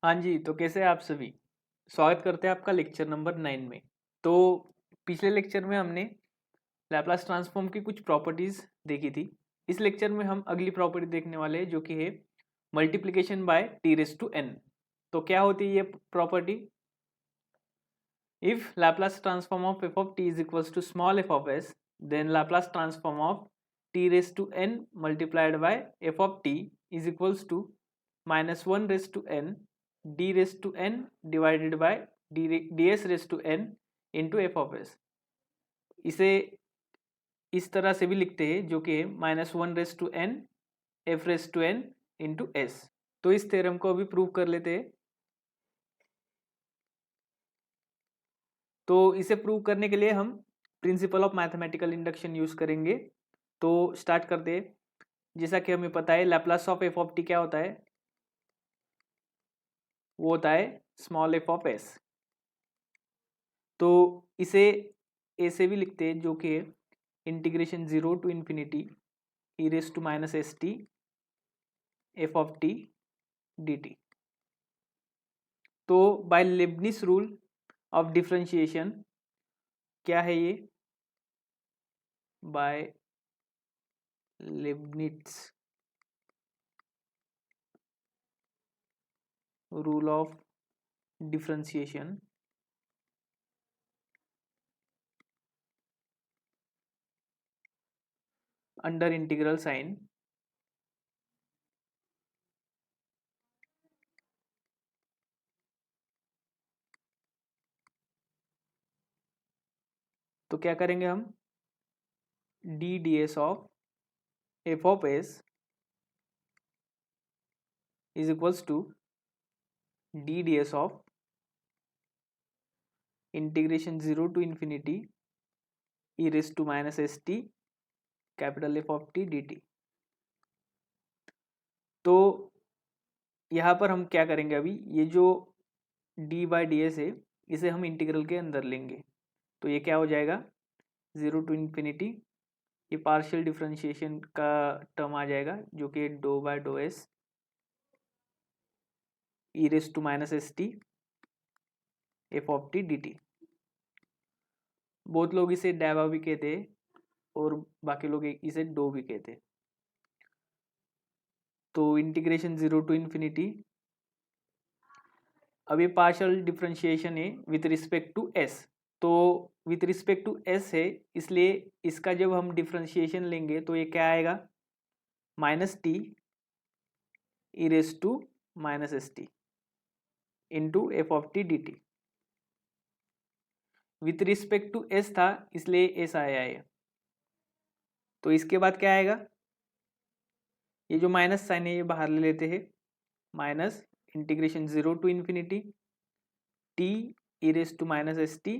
हाँ जी, तो कैसे हैं आप सभी? स्वागत करते हैं आपका लेक्चर नंबर 9 में। तो पिछले लेक्चर में हमने लैप्लास ट्रांसफॉर्म की कुछ प्रॉपर्टीज देखी थी। इस लेक्चर में हम अगली प्रॉपर्टी देखने वाले हैं जो कि है multiplication by t raise to n। तो क्या होती है ये property? If Laplace transform of f of t is equals to small f of s, then Laplace transform of t raised to n multiplied by f of t is equals to minus 1 raised to n d raised to n divided by ds raised to n into f of s। इसे इस तरह से भी लिखते हैं जो कि है minus one raise to n f raise to n into s. तो इस थ्योरम को अभी प्रूव कर लेते हैं। तो इसे प्रूव करने के लिए हम principle of mathematical induction use करेंगे। तो स्टार्ट करते हैं। जैसा कि हमें पता है Laplace of F of T क्या होता है, वो होता है स्मॉल एफ ऑफ एस। तो इसे ऐसे भी लिखते हैं जो कि integration zero to infinity e raise to minus s t f of t d t. तो by Leibniz rule of differentiation क्या है ये? By Leibniz rule of differentiation under integral sign तो क्या करेंगे हम? D D S of F of s is equals to d D S of integration zero to infinity e raise to minus s t capital F of t d t. तो यहाँ पर हम क्या करेंगे, अभी ये जो डी बाई डी एस है इसे हम इंटीग्रल के अंदर लेंगे। तो ये क्या हो जाएगा? जीरो टू इन्फिनिटी, ये पार्शियल डिफरेंशिएशन का टर्म आ जाएगा जो कि do by do s e raise to minus s t f of t d t. बहुत लोग इसे डैवा भी कहते हैं और बाकी लोग इसे डो भी कहते हैं। तो इंटीग्रेशन जीरो टू इन्फिनिटी, अब ये पार्शियल डिफरेंशिएशन है विथ रिस्पेक्ट टू एस। तो विथ रिस्पेक्ट टू एस है, इसलिए इसका जब हम डिफरेंशिएशन लेंगे तो ये क्या आएगा? Minus t e raise to minus s t into f of t d t. With respect to s था इसलिए एस आया है। तो इसके बाद क्या आएगा? ये जो माइनस साइन है ये बाहर ले लेते हैं। Minus integration zero to infinity t e raise to minus s t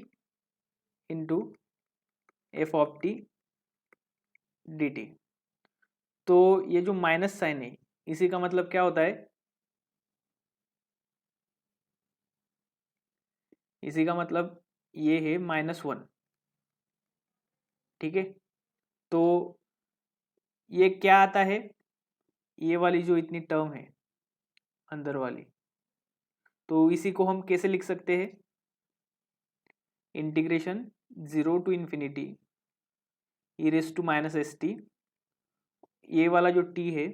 into f of t d t. तो ये जो माइनस साइन है इसी का मतलब क्या होता है? इसी का मतलब ये है माइनस वन। ठीक है, तो ये क्या आता है? ये वाली जो इतनी टर्म है अंदर वाली, तो इसी को हम कैसे लिख सकते हैं? Integration zero to infinity e raise to minus s t, ये वाला जो टी है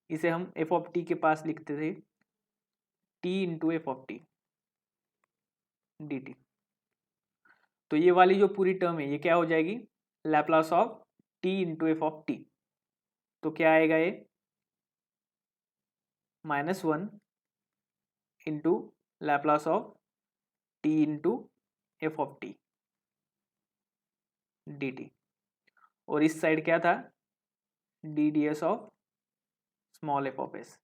इसे हम एफ ऑफ टी के पास लिखते थे T into f of t d t. तो ये वाली जो पूरी टर्म है ये क्या हो जाएगी? Laplace of t into f of t. तो क्या आएगा ये? Minus one into Laplace of t into f of t d T. और इस साइड क्या था? D D S of small F of s.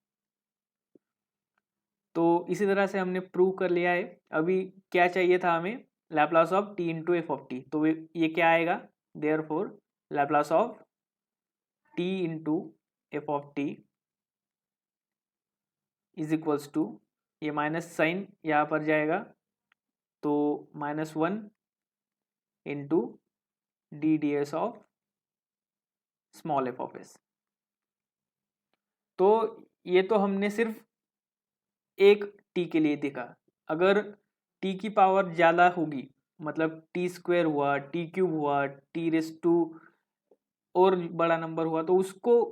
तो इसी तरह से हमने प्रूव कर लिया है। अभी क्या चाहिए था हमें? Laplace of t into f of t. तो ये क्या आएगा? Therefore Laplace of t into f of T is equals to, ये माइनस साइन यहाँ पर जाएगा तो minus one into d D S of small F of s. तो ये तो हमने सिर्फ एक टी के लिए देखा, अगर टी की पावर ज़्यादा होगी, मतलब टी स्क्वायर हुआ, टी क्यूब हुआ, टी रेस टू और बड़ा नंबर हुआ, तो उसको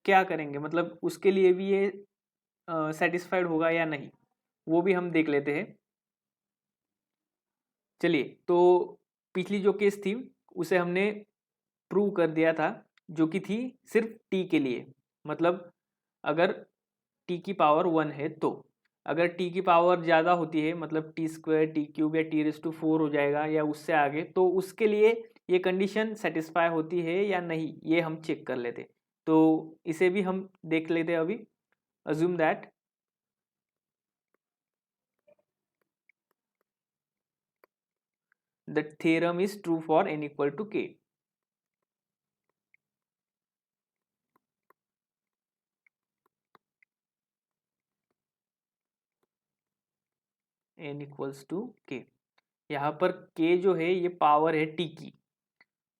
क्या करेंगे, मतलब उसके लिए भी ये सेटिस्फाइड होगा या नहीं, वो भी हम देख लेते हैं। चलिए, तो पिछली जो केस थी उसे हमने प्रूव कर दिया था, जो कि थी सिर्फ टी के लिए, मतलब अगर टी की पावर 1 है, तो अगर टी की पावर ज़्यादा होती है, मतलब टी स्क्वायर, टी क्यूब या टी रेस टू 4 हो जाएगा या उससे आगे, तो उसके लिए ये कंडीशन सेटिस्फाई होती है या नहीं, ये हम चेक कर लेते। तो इसे भी हम देख लेते अभी। Assume that the theorem is true for n equal to k. n equals to k, यहाँ पर k जो है ये पावर है t की,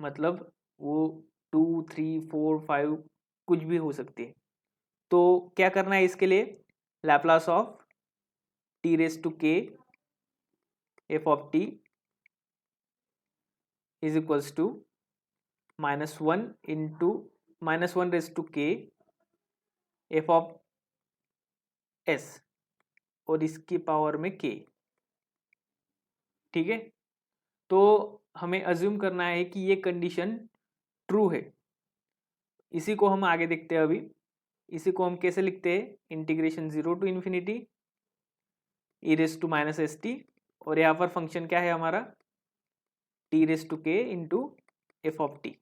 मतलब वो 2, 3, 4, 5 कुछ भी हो सकती है। तो क्या करना है इसके लिए, Laplace of t raise to k f of T is equals to -1 into -1 raise to k f of S और इसकी पावर में के। ठीक है, तो हमें अज्यूम करना है कि ये कंडीशन ट्रू है। इसी को हम आगे देखते हैं अभी। इसी को हम कैसे लिखते हैं, integration 0 to infinity e raise to minus s t, और यहाँ पर फंक्शन क्या है हमारा, t raise to k into f of t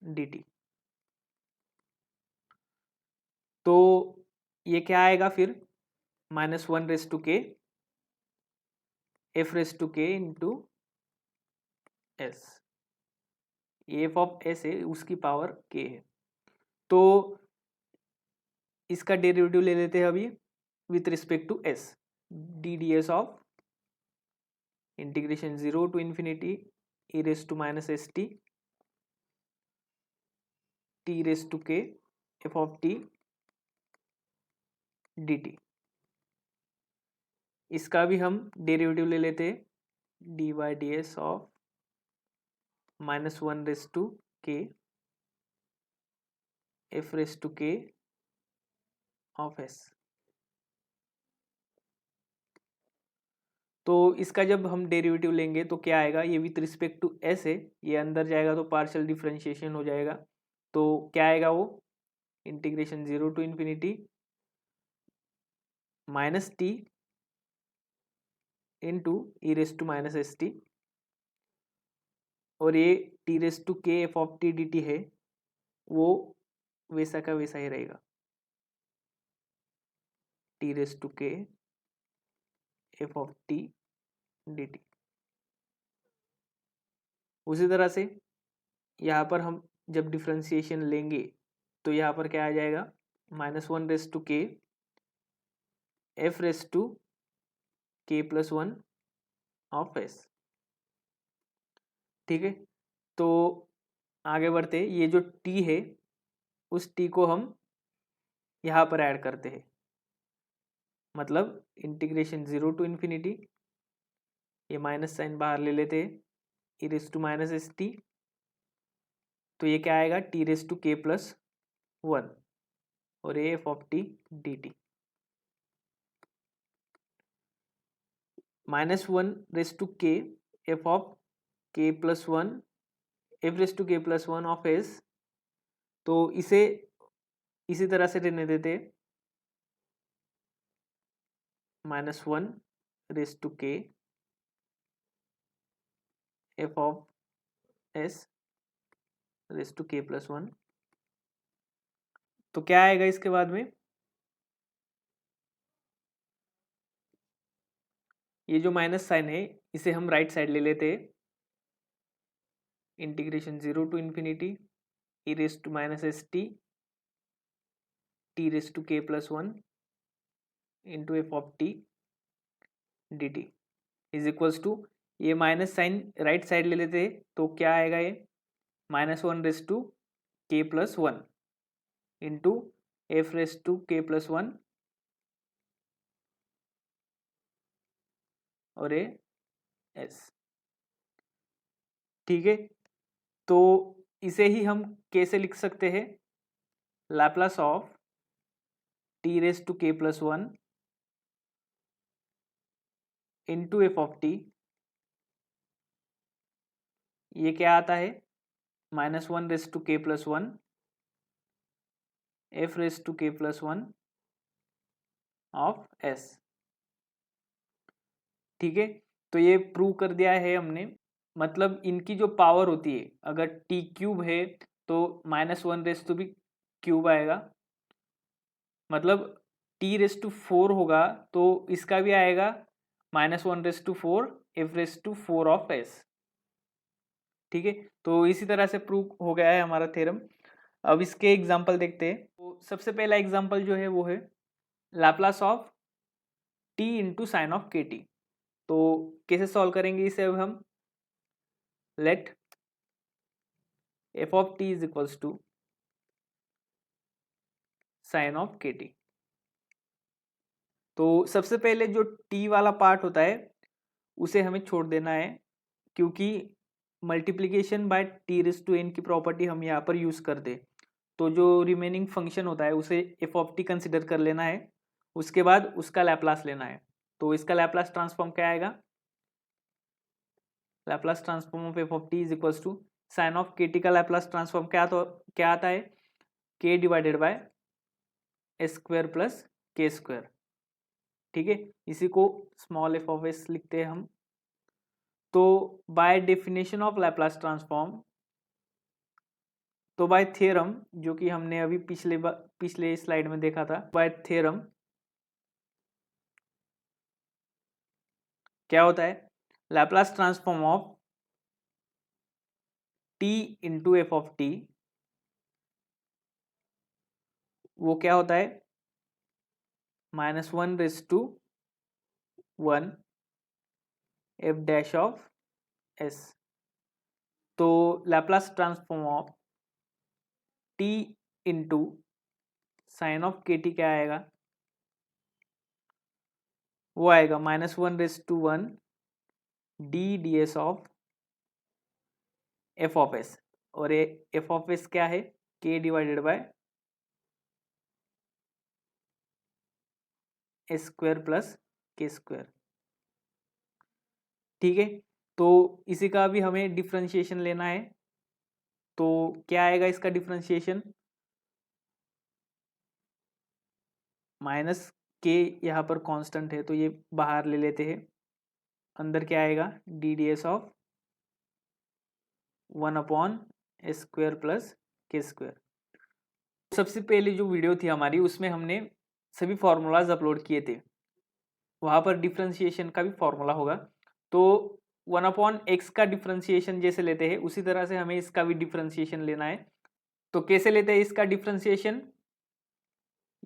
d t. तो ये क्या आएगा फिर, -1 raise to k f raise to k into s, f of s है उसकी पावर के है। तो इसका डेरिवेटिव ले लेते हैं अभी with respect to s, d D S of integration 0 to infinity e raise to minus s t t raise to k f of t d t. इसका भी हम डेरिवेटिव ले लेते हैं, d by d S of -1 raise to k f raise to k of s. तो इसका जब हम डेरिवेटिव लेंगे तो क्या आएगा, ये विथ रिस्पेक्ट टू एस है, ये अंदर जाएगा तो पार्शियल डिफरेंशिएशन हो जाएगा। तो क्या आएगा वो, integration 0 to infinity minus t into E raise to minus s t, और ये t raise to k f of t d t है, वो वैसा का वैसा ही रहेगा, t raise to k f of t d t. उसी तरह से यहाँ पर हम जब डिफ्रेंसिएशन लेंगे तो यहाँ पर क्या आ जाएगा, -1 raise to k f raise to k plus 1 of s. ठीक है, तो आगे बढ़ते, ये जो टी है उस टी को हम यहाँ पर ऐड करते हैं, मतलब इंटीग्रेशन 0 टू इन्फिनिटी, ये माइनस साइन बाहर ले लेते हैं, e raise to minus s t, तो ये क्या आएगा, t raise to k plus 1 और a f of t d t, -1 raise to k f of k plus 1 f raise to k plus 1 of s. तो इसे इसी तरह से रहने देते, -1 raise to k f of s race to k plus 1। तो क्या आएगा इसके बाद में, ये जो माइनस साइन है इसे हम राइट साइड ले लेते हैं, integration 0 to infinity e raise to minus s t t raise to k plus 1 into f of t d t is equals to, ये माइनस साइन राइट साइड ले लेते हैं तो क्या आएगा, ये -1 raise to k plus 1 into f raise to k plus one और a S. ठीक है, तो इसे ही हम कैसे लिख सकते हैं, Laplace of t raise to k plus one into f of t, ये क्या आता है, minus one raise to k plus one f raise to k plus one of s. ठीक है, तो ये प्रूव कर दिया है हमने। मतलब इनकी जो पावर होती है, अगर टी क्यूब है तो माइनस वन रेस टू भी क्यूब आएगा, मतलब टी रेस टू फोर होगा तो इसका भी आएगा minus one raise to four f raise to four of s. ठीक है, तो इसी तरह से प्रूव हो गया है हमारा थ्योरम। अब इसके एग्जांपल देखते हैं। तो सबसे पहला एग्जांपल जो है वो है Laplace of t into sine of k t. तो कैसे सॉल्व करेंगे इसे, अब हम let F of T is equals to sine of k t. तो सबसे पहले जो टी वाला पार्ट होता है उसे हमें छोड़ देना है, क्योंकि multiplication by t raise to n की प्रॉपर्टी हम यहाँ पर यूज़ कर दे, तो जो रिमेनिंग फंक्शन होता है उसे एफ ऑफ टी कंसिडर कर लेना है, उसके बाद उसका लैप्लास लेना है। तो इसका लैप्लास ट्रांसफॉर्म क्या आएगा, Laplace transform of F of T is equals to sine of k t का लैप्लास ट्रांसफॉर्म क्या आता है, k divided by S square plus k square. ठीक है, इसी को स्मॉल एफ ऑफ एस लिखते हैं हम। तो by definition of Laplace transform, तो बाय थ्योरम, जो कि हमने अभी पिछले स्लाइड में देखा था, बाय थ्योरम क्या होता है, Laplace transform of t into f of t, वो क्या होता है, minus one raise to one f dash of s. तो Laplace transform of t into sine of k t क्या आएगा, वो आएगा minus one raise to one d D S of F of S, और ये एफ ऑफ एस क्या है, k divided by S square plus k square. ठीक है, तो इसी का भी हमें डिफरेंशिएशन लेना है। तो क्या आएगा इसका डिफरेंशिएशन, माइनस के यहाँ पर कांस्टेंट है तो ये बाहर ले लेते हैं, अंदर क्या आएगा, d D S of one upon S square plus k square. सबसे पहले जो वीडियो थी हमारी उसमें हमने सभी फार्मूलाज अपलोड किए थे, वहाँ पर डिफरेंशिएशन का भी फार्मूला होगा। तो वन अपॉन एक्स का डिफरेंशिएशन जैसे लेते हैं उसी तरह से हमें इसका भी डिफरेंशिएशन लेना है। तो कैसे लेते हैं इसका डिफरेंशिएशन,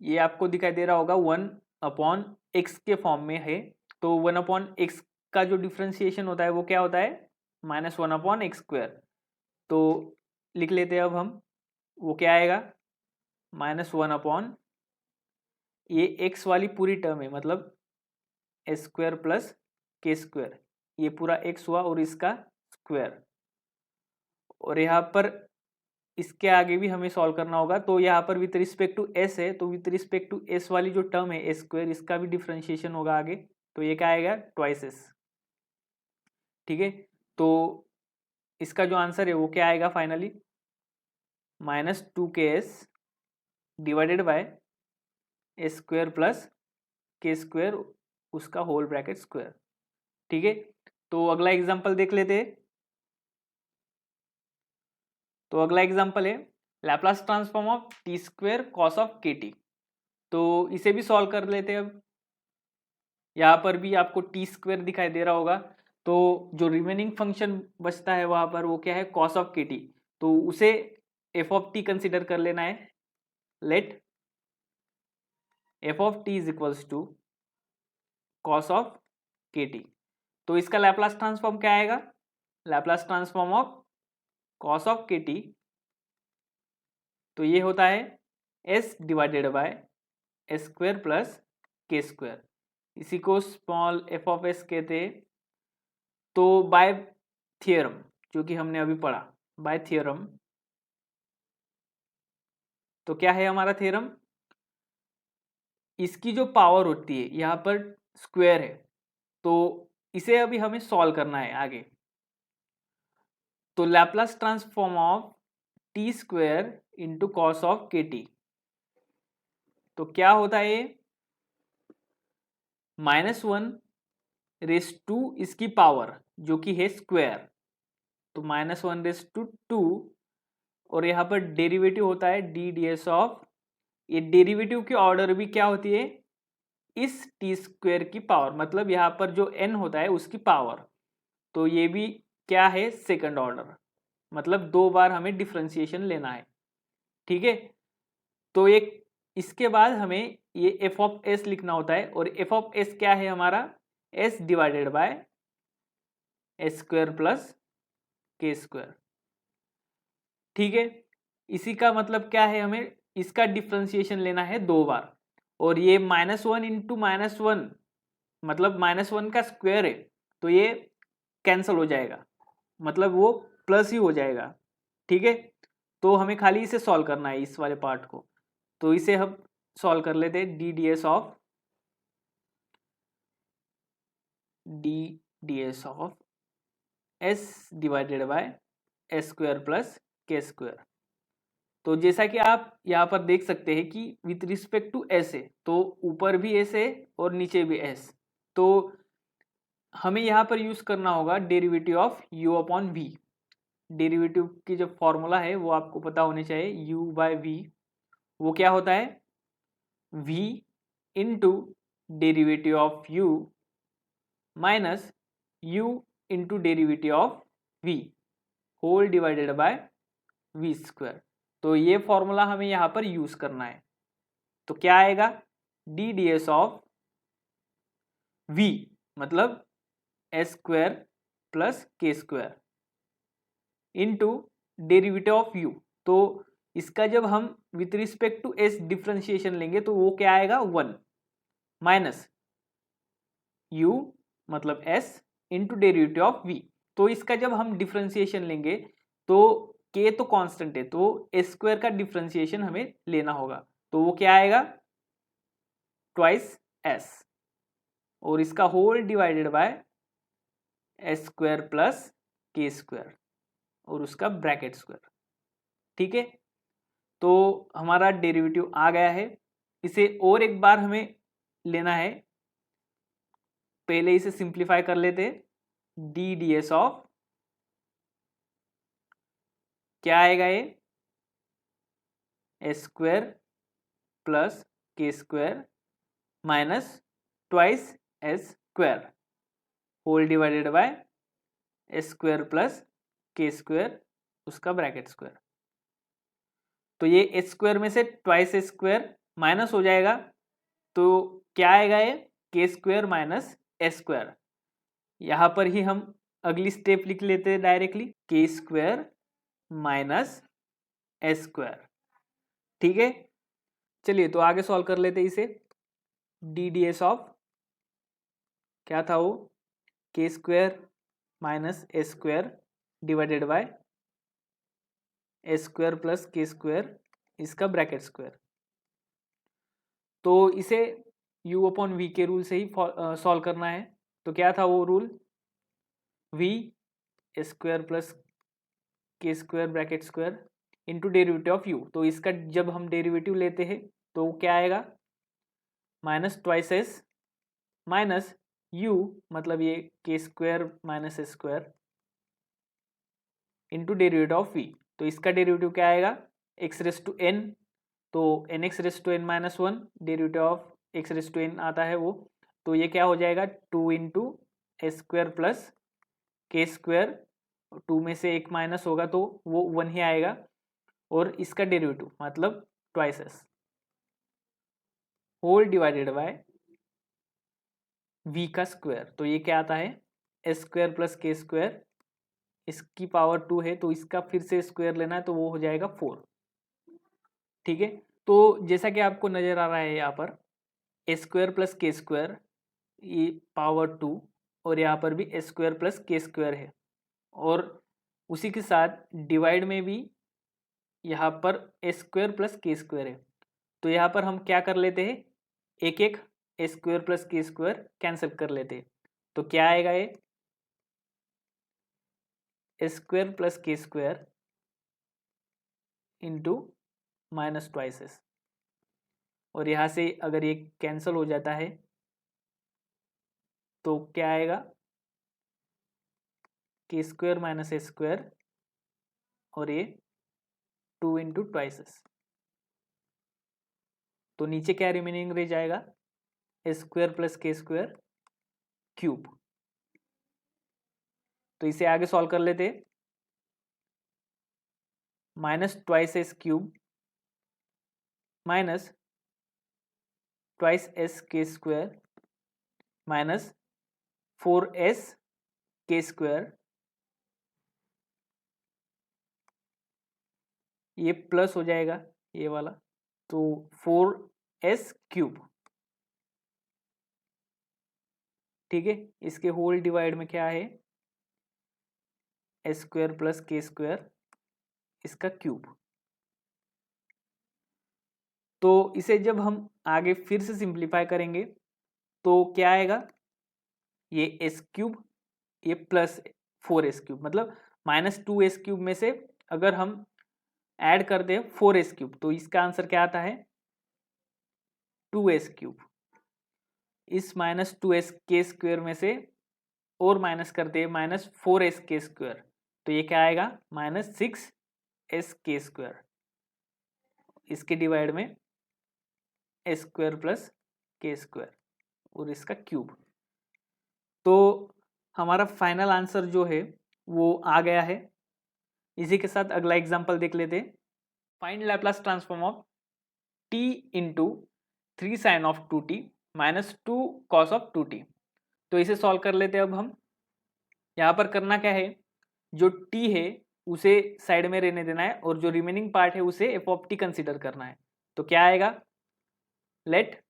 ये आपको दिखाई दे रहा होगा, वन अपॉन एक्स के फॉर्म में है। तो वन अपॉन एक्स का जो डिफरेंशिएशन होता है वो क्या होता है, minus one upon x square. तो लिख लेते हैं अब हम, वो क्या आएगा, माइनस वन अपॉन, ये एक्स वाली पूरी टर्म है, मतलब S square plus k square, ये पूरा एक्स हुआ और इसका स्क्वायर, और यहाँ पर इसके आगे भी हमें सॉल्व करना होगा। तो यहाँ पर विथ रिस्पेक्ट टू एस है, तो विथ रिस्पेक्ट टू एस वाली जो टर्म है एस स्क्वायर, इसका भी डिफरेंशिएशन होगा आगे, तो ये क्या आएगा, ट्वाइस एस। ठीक है, तो इसका जो आंसर है वो क्या आएगा फाइनली, माइनस टू के S divided by S square plus k square, उसका होल ब्रैकेट स्क्वायर। ठीक है, तो अगला एग्जांपल देख लेते हैं। तो अगला एग्जांपल है Laplace transform of T square cos of k t. तो इसे भी सॉल्व कर लेते हैं। अब यहाँ पर भी आपको टी स्क्वायर दिखाई दे रहा होगा, तो जो रिमेनिंग फंक्शन बचता है वहां पर वो क्या है, कॉस ऑफ के टी। तो उसे एफ ऑफ टी कंसिडर कर लेना है। Let F of T is equals to cos of k t. तो इसका लैप्लास ट्रांसफॉर्म क्या आएगा, Laplace transform of cos of k t, तो ये होता है s divided by S square plus k square, इसी को स्मॉल एफ ऑफ एस कहते हैं। तो बाय थियरम, जो कि हमने अभी पढ़ा, बाय थियरम, तो क्या है हमारा थ्योरम, इसकी जो पावर होती है यहाँ पर स्क्वायर है, तो इसे अभी हमें सॉल्व करना है आगे। तो Laplace transform of T square into cos of k t, तो क्या होता है ये, -1 रेस टू इसकी पावर जो कि है स्क्वायर, तो -1 रेस टू 2, और यहाँ पर डेरिवेटिव होता है डी डी एस ऑफ, ये डेरिवेटिव की ऑर्डर भी क्या होती है, इस टी स्क्वायर की पावर, मतलब यहाँ पर जो n होता है उसकी पावर, तो ये भी क्या है, सेकंड ऑर्डर, मतलब 2 बार हमें डिफरेंशिएशन लेना है। ठीक है, तो एक इसके बाद हमें ये एफ ऑफ एस लिखना होता है, और एफ ऑफ एस क्या है हमारा, S divided by S square plus k square. ठीक है, इसी का मतलब क्या है, हमें इसका डिफरेंशिएशन लेना है 2 बार, और ये -1 इंटू -1 मतलब -1 का स्क्वायर है, तो ये कैंसिल हो जाएगा, मतलब वो प्लस ही हो जाएगा। ठीक है, तो हमें खाली इसे सॉल्व करना है, इस वाले पार्ट को, तो इसे हम सॉल्व कर लेते हैं, D D S of S divided by S square plus k square. तो जैसा कि आप यहाँ पर देख सकते हैं कि विथ रिस्पेक्ट टू एस है, तो ऊपर भी एस है और नीचे भी एस, तो हमें यहाँ पर यूज करना होगा derivative of u upon v. Derivative की जो फॉर्मूला है वो आपको पता होनी चाहिए, u बाय वी, वो क्या होता है, v into derivative of u minus u into derivative of v whole divided by we square. तो ये फॉर्मूला हमें यहाँ पर यूज करना है, तो क्या आएगा, d D S of v मतलब S square plus k square into derivative of u, तो इसका जब हम with respect to s differentiation लेंगे तो वो क्या आएगा, 1 माइनस u मतलब s into derivative of v। तो इसका जब हम डिफ्रेंशिएशन लेंगे तो k तो कांस्टेंट है, तो एस स्क्वायर का डिफ्रेंशिएशन हमें लेना होगा, तो वो क्या आएगा, ट्वाइस s, और इसका whole divided by S square plus k square और उसका ब्रैकेट स्क्वायर। ठीक है, तो हमारा डेरिवेटिव आ गया है, इसे और एक बार हमें लेना है, पहले इसे सिंप्लीफाई कर लेते हैं, डी डी एस ऑफ क्या आएगा ये, s square plus k square minus twice S square whole divided by S square plus k square उसका ब्रैकेट स्क्वायर। तो ये एस स्क्वायर में से ट्वाइस एस स्क्वायर माइनस हो जाएगा, तो क्या आएगा ये, k square minus s square. यहाँ पर ही हम अगली स्टेप लिख लेते हैं डायरेक्टली, के स्क्वायर माइनस एस स्क्वायर। ठीक है, चलिए तो आगे सॉल्व कर लेते हैं इसे, डी डी एस ऑफ क्या था वो, के square minus s square divided by S square plus k square इसका ब्रैकेट स्क्वायर। तो इसे u अपॉन वी के रूल से ही सॉल्व करना है, तो क्या था वो rule, v square plus k square bracket square into derivative of u, तो इसका जब हम डेरिवेटिव लेते हैं तो क्या आएगा, minus twice s minus u मतलब ये k square minus s square into derivative of v, तो इसका डेरिवेटिव क्या आएगा, एक्स रेस टू एन, तो n x raise to n minus 1 derivative of x raise to n आता है वो, तो ये क्या हो जाएगा, 2 into s square plus k square, 2 में से एक माइनस होगा तो वो 1 ही आएगा, और इसका डेरिवेटिव मतलब twice s whole divided by v का स्क्वायर, तो ये क्या आता है, s square plus k square, इसकी पावर 2 है तो इसका फिर से स्क्वायर लेना है तो वो हो जाएगा 4। ठीक है, तो जैसा कि आपको नज़र आ रहा है यहाँ पर ए स्क्वायर प्लस के स्क्वायर ये पावर 2 और यहाँ पर भी ए स्क्वायर प्लस के स्क्वायर है, और उसी के साथ डिवाइड में भी यहाँ पर ए स्क्वायर प्लस के स्क्वायर है। तो यहाँ पर हम क्या कर लेते हैं, एक एक ए square plus k square cancel कर लेते हैं। तो क्या आएगा, ये ए square plus k square into minus twice S, और यहाँ से अगर ये कैंसिल हो जाता है तो क्या आएगा, के स्क्वायर माइनस ए स्क्वायर, और ये 2 इंटू ट्वाइस एस। तो नीचे क्या रिमेनिंग रह जाएगा, ए square plus k square cube. तो इसे आगे सॉल्व कर लेते, minus twice S cube minus twice S के स्क्वायर माइनस 4s के स्क्वायर, ये प्लस हो जाएगा ये वाला, तो 4s क्यूब। ठीक है, इसके होल डिवाइड में क्या है, s square plus k square इसका क्यूब। तो इसे जब हम आगे फिर से सिंप्लीफाई करेंगे तो क्या आएगा, ये एस क्यूब ये प्लस 4s क्यूब, मतलब माइनस 2s क्यूब में से अगर हम ऐड कर दें 4s क्यूब तो इसका आंसर क्या आता है, 2s क्यूब। इस माइनस 2s के स्क्वायर में से और माइनस करते हैं माइनस 4s के स्क्वायर, तो ये क्या आएगा, माइनस 6s के स्क्वायर। इसके डिवाइड में S square plus k square और इसका क्यूब। तो हमारा फाइनल आंसर जो है वो आ गया है। इसी के साथ अगला एग्जांपल देख लेते हैं। Find Laplace transform of t into 3 sine of 2t minus 2 cos of 2t। तो इसे सॉल्व कर लेते हैं। अब हम यहाँ पर करना क्या है, जो t है उसे साइड में रहने देना है और जो रिमेनिंग पार्ट है उसे एफ ऑफ टी कंसिडर करना है। तो क्या आएगा, let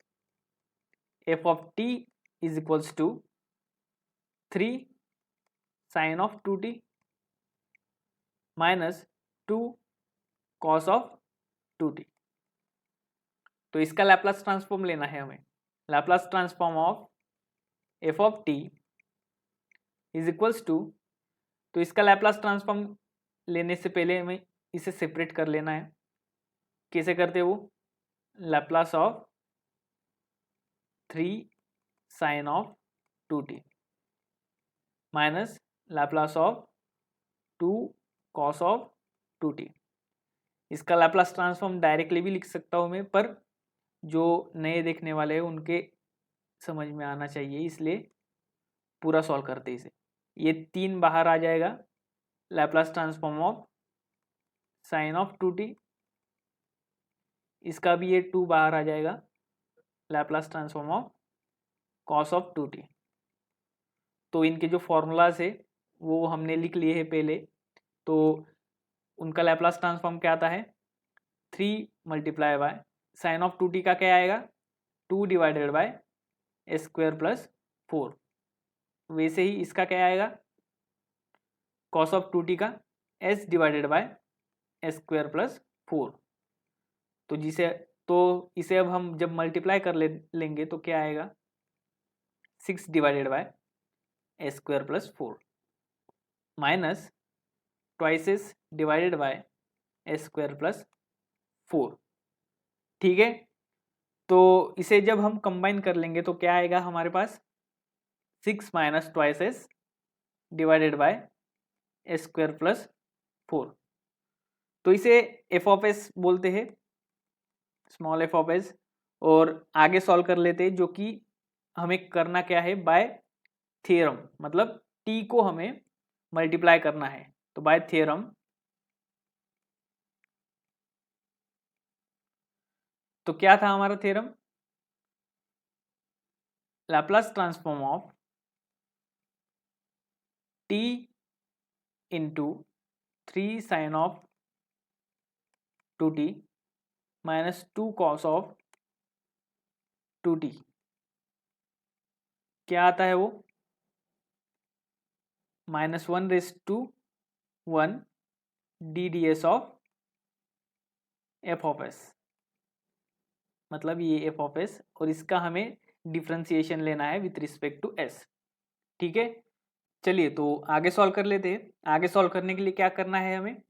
F of T is equals to 3 sine of 2t minus 2 cos of 2t। तो इसका लैप्लास ट्रांसफॉर्म लेना है हमें। Laplace transform of F of T is equals to, तो इसका लैप्लास ट्रांसफॉर्म लेने से पहले हमें इसे सेपरेट कर लेना है। कैसे करते वो, Laplace of 3 sine of 2t minus Laplace of 2 cos of 2t। इसका लैप्लास ट्रांसफॉर्म डायरेक्टली भी लिख सकता हूँ मैं, पर जो नए देखने वाले हैं उनके समझ में आना चाहिए, इसलिए पूरा सॉल्व करते इसे। ये 3 बाहर आ जाएगा, Laplace transform of sine of 2t, इसका भी ये 2 बाहर आ जाएगा, Laplace transform of cos of 2t। तो इनके जो फॉर्मूलाज है वो हमने लिख लिए हैं पहले। तो उनका लैप्लास ट्रांसफॉर्म क्या आता है, 3 multiply by sine of 2t का क्या आएगा, 2 divided by S square plus 4। वैसे ही इसका क्या आएगा, कॉस ऑफ 2t का s divided by S square plus 4। तो इसे अब हम जब मल्टीप्लाई कर लेंगे तो क्या आएगा, 6 divided by S square plus 4 minus twice S divided by S square plus 4। ठीक है, तो इसे जब हम कंबाइन कर लेंगे तो क्या आएगा हमारे पास, 6 minus twice S divided by S square plus 4। तो इसे एफ ऑफ एस बोलते हैं, स्मॉल एफ ऑफ एस। और आगे सॉल्व कर लेते हैं, जो कि हमें करना क्या है, बाय थ्योरम, मतलब टी को हमें मल्टीप्लाई करना है। तो बाय थ्योरम, तो क्या था हमारा theorem, Laplace transform of t into 3 sine of 2t minus 2 cos of 2t क्या आता है वो -1/1 ddS of F of S, मतलब ये एफ ऑफ एस और इसका हमें डिफ्रेंसिएशन लेना है विथ रिस्पेक्ट टू एस। ठीक है, चलिए तो आगे सॉल्व कर लेते हैं। आगे सॉल्व करने के लिए क्या करना है, हमें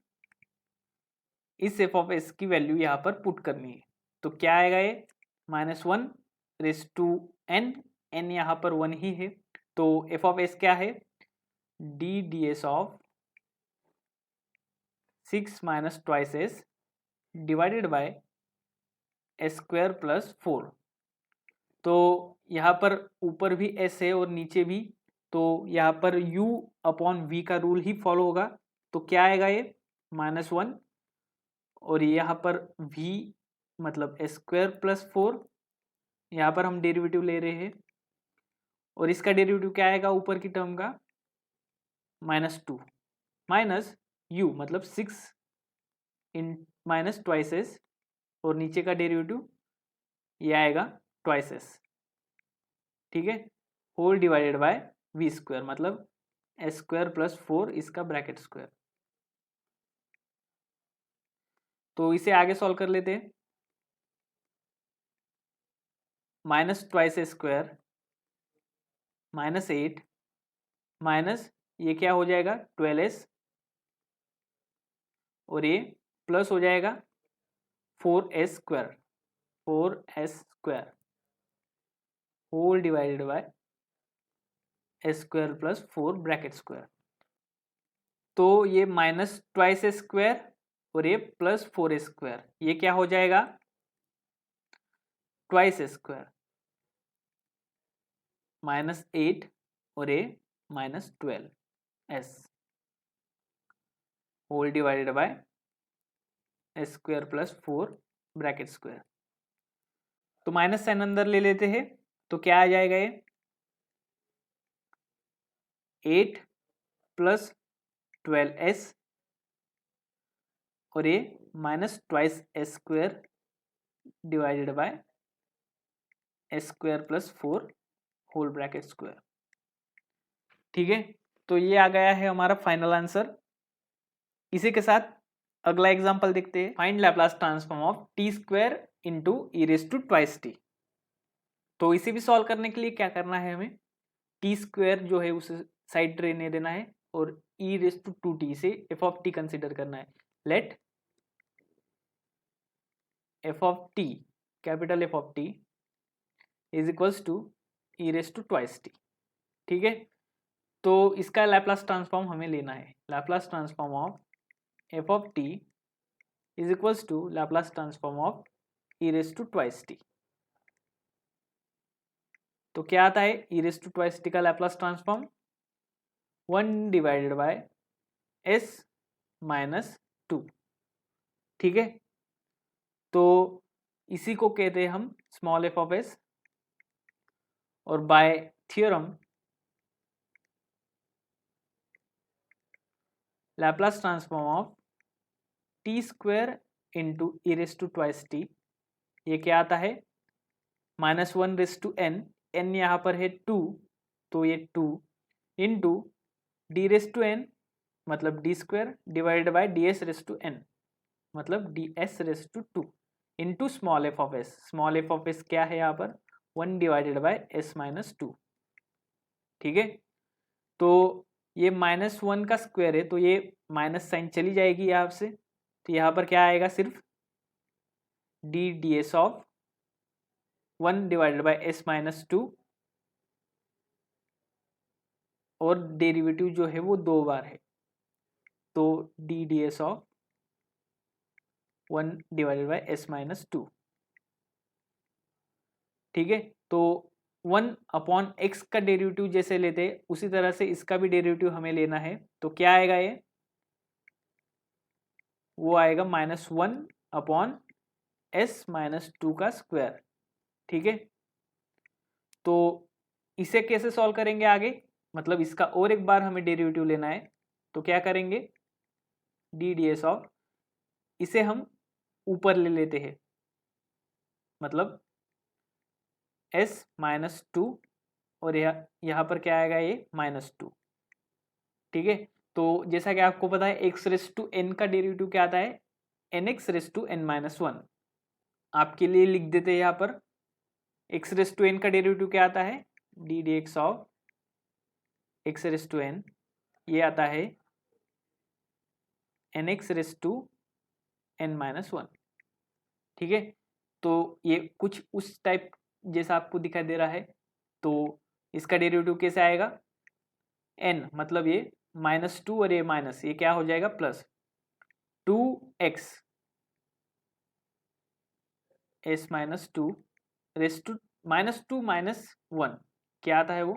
इस एफ ऑफ एस की वैल्यू यहाँ पर पुट करनी है। तो क्या आएगा ये -1/n, n यहाँ पर 1 ही है, तो एफ ऑफ एस क्या है D D S of 6 minus twice S divided by S square plus 4। तो यहाँ पर ऊपर भी एस है और नीचे भी, तो यहाँ पर u अपॉन v का रूल ही फॉलो होगा। तो क्या आएगा ये -1 और यहाँ पर v मतलब एस स्क्वायर प्लस 4, यहाँ पर हम डेरिवेटिव ले रहे हैं और इसका डेरिवेटिव क्या आएगा ऊपर की टर्म का -2 माइनस u मतलब 6 इन माइनस ट्वाइस एस और नीचे का डेरिवेटिव ये आएगा ट्वाइस एस। ठीक है, whole divided by we square मतलब एस स्क्वायर प्लस 4 इसका ब्रैकेट स्क्वायर। तो इसे आगे सॉल्व कर लेते हैं। Minus twice S square -8 minus ये क्या हो जाएगा 12s और ये प्लस हो जाएगा 4s square whole divided by S square plus 4 bracket square. तो ये माइनस ट्वाइस एस स्क्वायर और ये प्लस 4s स्क्वायर, ये क्या हो जाएगा ट्वाइस एस स्क्वायर -8 और ये -12s whole divided by S square plus 4 bracket square. तो माइनस साइन अंदर ले लेते हैं, तो क्या आ जाएगा ये 8 प्लस 12s और ये minus twice S square divided by S square plus 4 whole bracket square. ठीक है, तो ये आ गया है हमारा फाइनल आंसर। इसी के साथ अगला एग्जांपल देखते हैं। Find Laplace transform of T square into E raise to twice T. तो इसे भी सॉल्व करने के लिए क्या करना है, हमें टी स्क्वायर जो है उसे साइड रहने देना है और ई रेज टू 2t से एफ ऑफ टी कंसिडर करना है। Let F of T capital F of T is equals to E raise to twice T. ठीक है, तो इसका लैप्लास ट्रांसफॉर्म हमें लेना है। Laplace transform of F of T is equals to Laplace transform of E raise to twice T. तो क्या आता है E raise to twice T का Laplace transform 1 divided by S minus 2। ठीक है, तो इसी को कहते हैं हम स्मॉल एफ ऑफ एस और by theorem Laplace transform of T square into E raise to twice T, ये क्या आता है -1/n, n यहाँ पर है 2 तो ये 2 into D raise to n मतलब D square divided by D S raise to n मतलब D S raise to 2 into small F of S. Small F of S क्या है यहाँ पर 1 डिवाइडेड बाय एस माइनस 2। ठीक है, तो ये -1 का स्क्वायर है तो ये माइनस साइन चली जाएगी यहाँ से, तो यहाँ पर क्या आएगा सिर्फ D D S of 1 divided by S minus 2 और डेरिवेटिव जो है वो 2 बार है, तो D D S of 1 divided by S minus 2। ठीक है, तो 1 अपॉन एक्स का डेरिवेटिव जैसे लेते हैं उसी तरह से इसका भी डेरिवेटिव हमें लेना है। तो क्या आएगा ये वो आएगा -1 अपॉन एस माइनस 2 का स्क्वायर। ठीक है, तो इसे कैसे सॉल्व करेंगे आगे, मतलब इसका और एक बार हमें डेरिवेटिव लेना है। तो क्या करेंगे डी डी एस ऑफ, इसे हम ऊपर ले लेते हैं मतलब s माइनस 2 और यहाँ पर क्या आएगा, ये -2। ठीक है, तो जैसा कि आपको पता है x रेस टू n का डेरिवेटिव क्या आता है, nx raise to n minus 1। आपके लिए लिख देते हैं यहाँ पर x रेस टू n का डेरिवेटिव क्या आता है, D D X of x raise to n, ये आता है nx raise to n minus 1। ठीक है, तो ये कुछ उस टाइप जैसा आपको दिखाई दे रहा है। तो इसका डेरिवेटिव कैसे आएगा, n मतलब ये -2 और ये माइनस, ये क्या हो जाएगा plus 2x s minus 2 raise to -2 minus 1 क्या आता है वो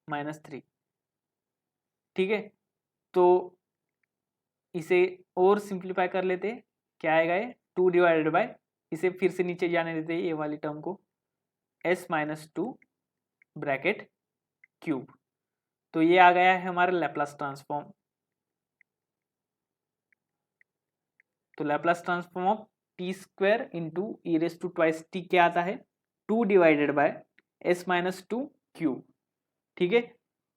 -3। ठीक है, तो इसे और सिंप्लीफाई कर लेते हैं, क्या आएगा ये 2 डिवाइडेड बाय, इसे फिर से नीचे जाने देते हैं ये वाली टर्म को, s माइनस 2 ब्रैकेट क्यूब। तो ये आ गया है हमारा लैप्लास ट्रांसफॉर्म। तो Laplace transform of T square into E raise to twice T क्या आता है, 2 divided by s minus 2 cube. ठीक है,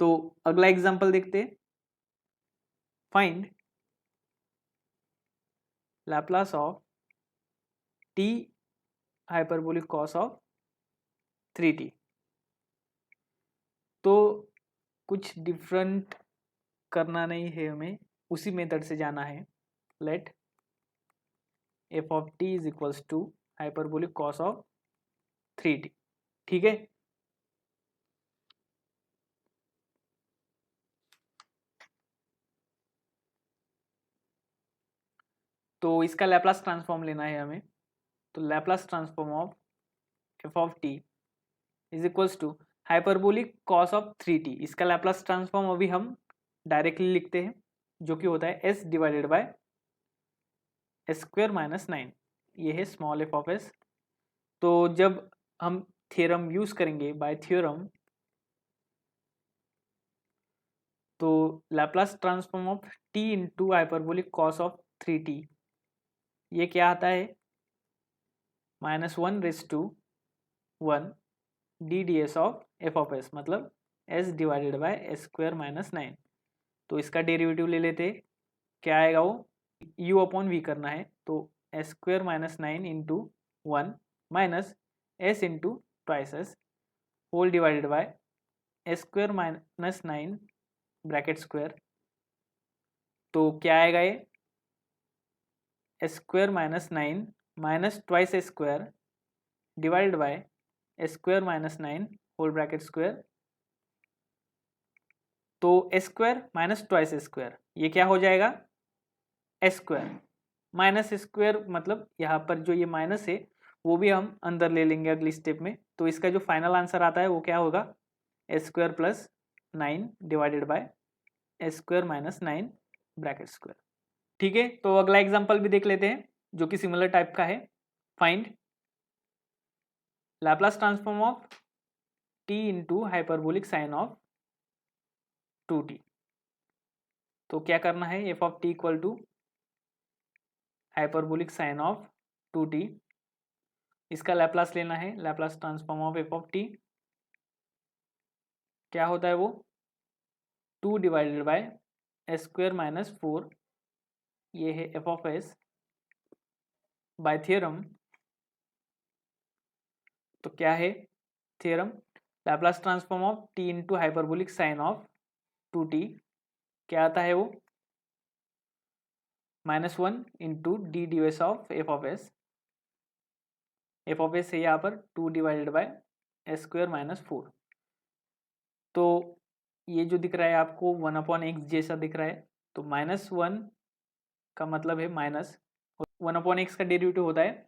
तो अगला एग्जांपल देखते हैं, find Laplace of T hyperbolic cos of 3t। तो कुछ डिफरेंट करना नहीं है, हमें उसी मेथड से जाना है। Let f of t is equals to hyperbolic cos of 3t। ठीक है, तो इसका लैप्लास ट्रांसफॉर्म लेना है हमें। तो Laplace transform of f of t is equals to hyperbolic cos of 3t। इसका लैप्लास ट्रांसफॉर्म अभी हम डायरेक्टली लिखते हैं, जो कि होता है s divided by s square minus 9, ये है स्मॉल f ऑफ s। तो जब हम थ्योरम यूज करेंगे बाय थ्योरम, तो Laplace transform of t into hyperbolic cos of 3t, ये क्या आता है -1 raise to 1 D D S of F of S, मतलब s divided by s square minus 9। तो इसका डेरिवेटिव ले लेते, क्या आएगा वो u अपॉन v करना है, तो s square minus 9 into 1 minus s into twice s whole divided by s square minus 9 bracket square. तो क्या आएगा ये s square minus 9 minus twice s square divided by s square minus 9 whole bracket square. तो s square minus twice s square, ये क्या हो जाएगा s square minus square, मतलब यहाँ पर जो ये माइनस है वो भी हम अंदर ले लेंगे अगली स्टेप में। तो इसका जो फाइनल आंसर आता है वो क्या होगा s square plus 9 divided by s square minus 9 bracket square. ठीक है, तो अगला एग्जांपल भी देख लेते हैं जो कि सिमिलर टाइप का है। Find Laplace transform of t into hyperbolic sine of 2t। तो क्या करना है, f of t equal to hyperbolic sine of 2t, इसका लैप्लास लेना है, Laplace transform of f of t क्या होता है वो 2 divided by s square minus 4, ये है f of s by theorem. तो क्या है theorem, Laplace transform of t into hyperbolic sine of 2t क्या आता है वो -1 into d D S of F of S. F of s है यहाँ पर 2 divided by s square minus 4। तो ये जो दिख रहा है आपको 1/x जैसा दिख रहा है, तो -1 का मतलब है माइनस, 1/x का डेरिवेटिव होता है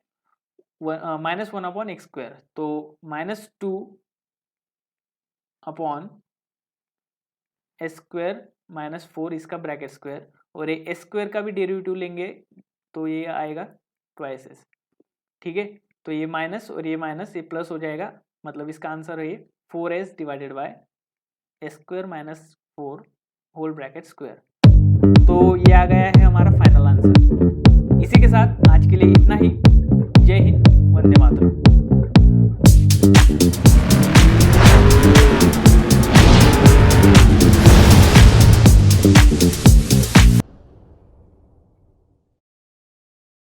-1/x स्क्वायर, तो -2 अपॉन s स्क्वायर माइनस 4 इसका ब्रैकेट स्क्वायर, और ये s स्क्वायर का भी डेरिवेटिव लेंगे तो ये आएगा ट्वाइस s। ठीक है, तो ये माइनस और ये माइनस, ये प्लस हो जाएगा, मतलब इसका आंसर है 4s divided by s square minus 4 whole bracket square. तो ये आ गया है हमारा फाइनल आंसर। इसी के साथ आज के लिए इतना ही। जय हिंद।